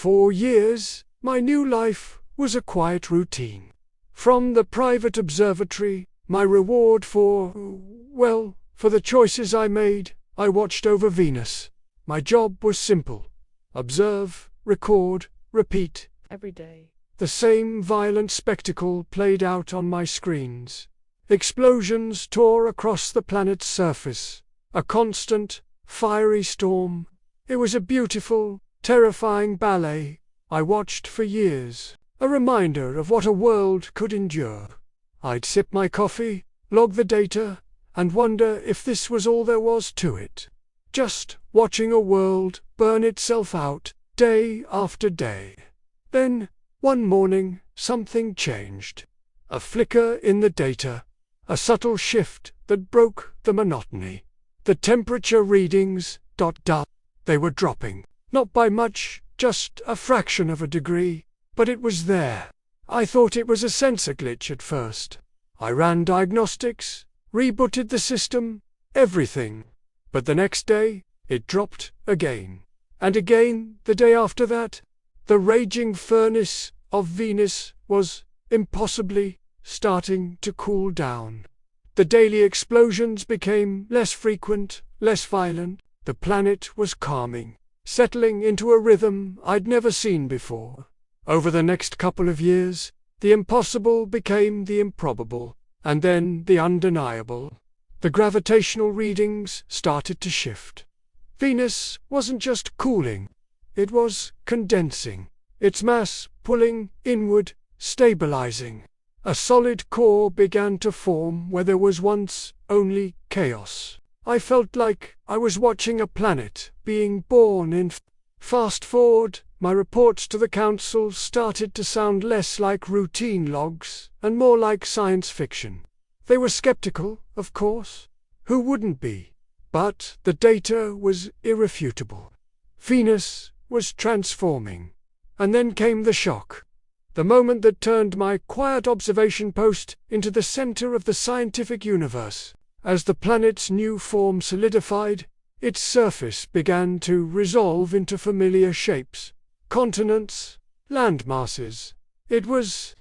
For years, my new life was a quiet routine. From the private observatory, my reward for the choices I made, I watched over Venus. My job was simple. Observe, record, repeat. Every day. The same violent spectacle played out on my screens. Explosions tore across the planet's surface. A constant, fiery storm. It was a beautiful, terrifying ballet I watched for years. A reminder of what a world could endure. I'd sip my coffee, log the data, and wonder if this was all there was to it. Just watching a world burn itself out, day after day. Then, one morning, something changed. A flicker in the data. A subtle shift that broke the monotony. The temperature readings, they were dropping. Not by much, just a fraction of a degree. But it was there. I thought it was a sensor glitch at first. I ran diagnostics, rebooted the system, everything. But the next day, it dropped again. And again the day after that. The raging furnace of Venus was, impossibly, starting to cool down. The daily explosions became less frequent, less violent. The planet was calming, settling into a rhythm I'd never seen before. Over the next couple of years, the impossible became the improbable, and then the undeniable. The gravitational readings started to shift. Venus wasn't just cooling, it was condensing, its mass pulling inward, stabilizing. A solid core began to form where there was once only chaos. I felt like I was watching a planet being born in. Fast forward, my reports to the Council started to sound less like routine logs and more like science fiction. They were skeptical, of course. Who wouldn't be? But the data was irrefutable. Venus was transforming. And then came the shock. The moment that turned my quiet observation post into the center of the scientific universe. As the planet's new form solidified, its surface began to resolve into familiar shapes. Continents, land masses. It was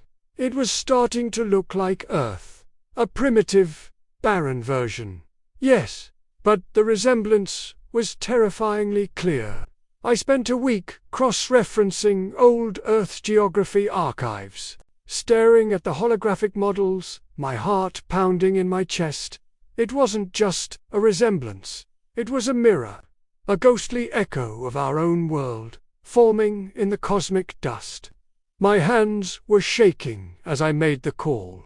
starting to look like Earth. A primitive, barren version. Yes, but the resemblance was terrifyingly clear. I spent a week cross-referencing old Earth geography archives, staring at the holographic models, my heart pounding in my chest. It wasn't just a resemblance. It was a mirror, a ghostly echo of our own world, forming in the cosmic dust. My hands were shaking as I made the call.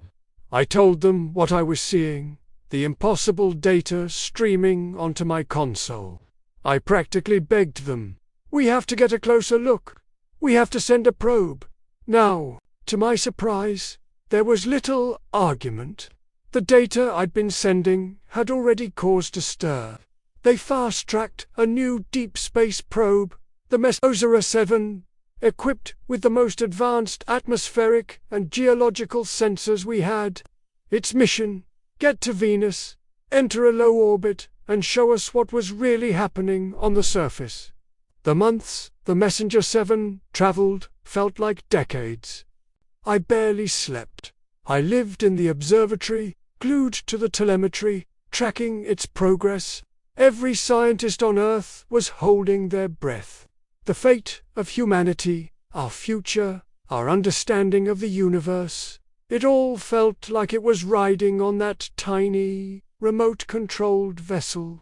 I told them what I was seeing, the impossible data streaming onto my console. I practically begged them. We have to get a closer look. We have to send a probe. Now, to my surprise, there was little argument. The data I'd been sending had already caused a stir. They fast-tracked a new deep space probe, the Mesosera 7, equipped with the most advanced atmospheric and geological sensors we had. Its mission: get to Venus, enter a low orbit, and show us what was really happening on the surface. The months the Messenger 7 traveled felt like decades. I barely slept. I lived in the observatory, glued to the telemetry, tracking its progress. Every scientist on Earth was holding their breath. The fate of humanity, our future, our understanding of the universe, it all felt like it was riding on that tiny, remote-controlled vessel.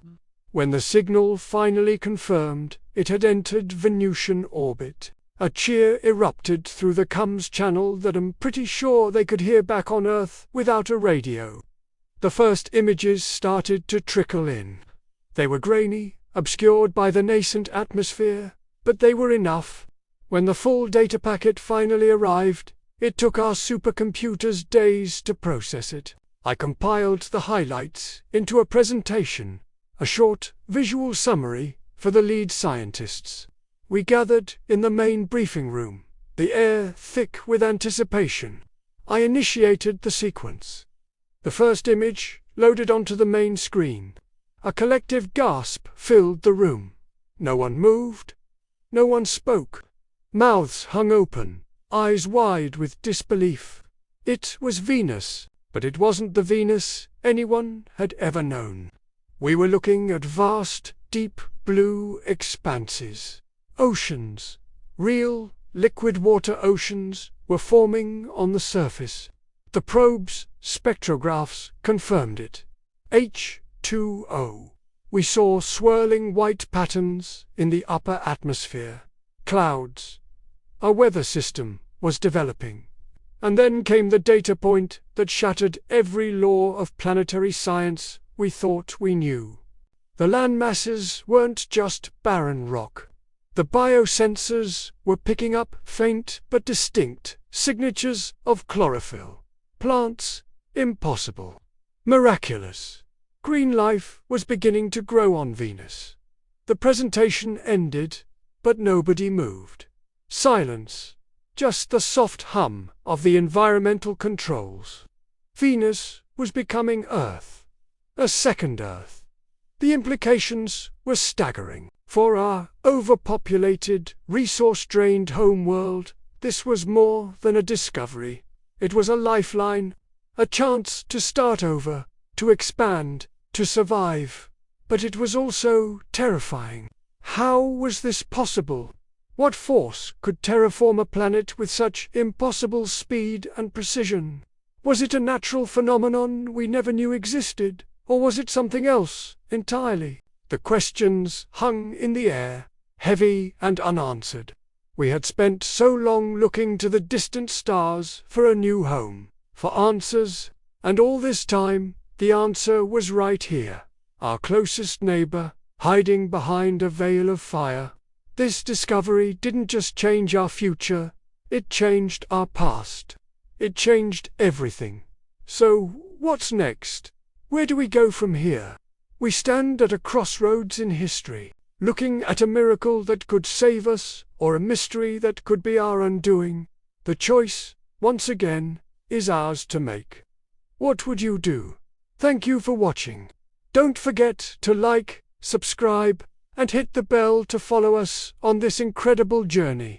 When the signal finally confirmed it had entered Venusian orbit, a cheer erupted through the comms channel that I'm pretty sure they could hear back on Earth without a radio. The first images started to trickle in. They were grainy, obscured by the nascent atmosphere, but they were enough. When the full data packet finally arrived, it took our supercomputers days to process it. I compiled the highlights into a presentation, a short visual summary for the lead scientists. We gathered in the main briefing room, the air thick with anticipation. I initiated the sequence. The first image loaded onto the main screen. A collective gasp filled the room. No one moved. No one spoke. Mouths hung open, eyes wide with disbelief. It was Venus, but it wasn't the Venus anyone had ever known. We were looking at vast, deep blue expanses. Oceans, real, liquid water oceans, were forming on the surface. The probe's spectrographs confirmed it. H2O. We saw swirling white patterns in the upper atmosphere. Clouds. A weather system was developing. And then came the data point that shattered every law of planetary science we thought we knew. The land masses weren't just barren rock. The biosensors were picking up faint but distinct signatures of chlorophyll. Plants, impossible. Miraculous. Green life was beginning to grow on Venus. The presentation ended, but nobody moved. Silence. Just the soft hum of the environmental controls. Venus was becoming Earth. A second Earth. The implications were staggering. For our overpopulated, resource-drained homeworld, this was more than a discovery. It was a lifeline, a chance to start over, to expand, to survive. But it was also terrifying. How was this possible? What force could terraform a planet with such impossible speed and precision? Was it a natural phenomenon we never knew existed, or was it something else entirely? The questions hung in the air, heavy and unanswered. We had spent so long looking to the distant stars for a new home, for answers, and all this time, the answer was right here, our closest neighbor, hiding behind a veil of fire. This discovery didn't just change our future, it changed our past. It changed everything. So, what's next? Where do we go from here? We stand at a crossroads in history, looking at a miracle that could save us, or a mystery that could be our undoing. The choice, once again, is ours to make. What would you do? Thank you for watching. Don't forget to like, subscribe, and hit the bell to follow us on this incredible journey.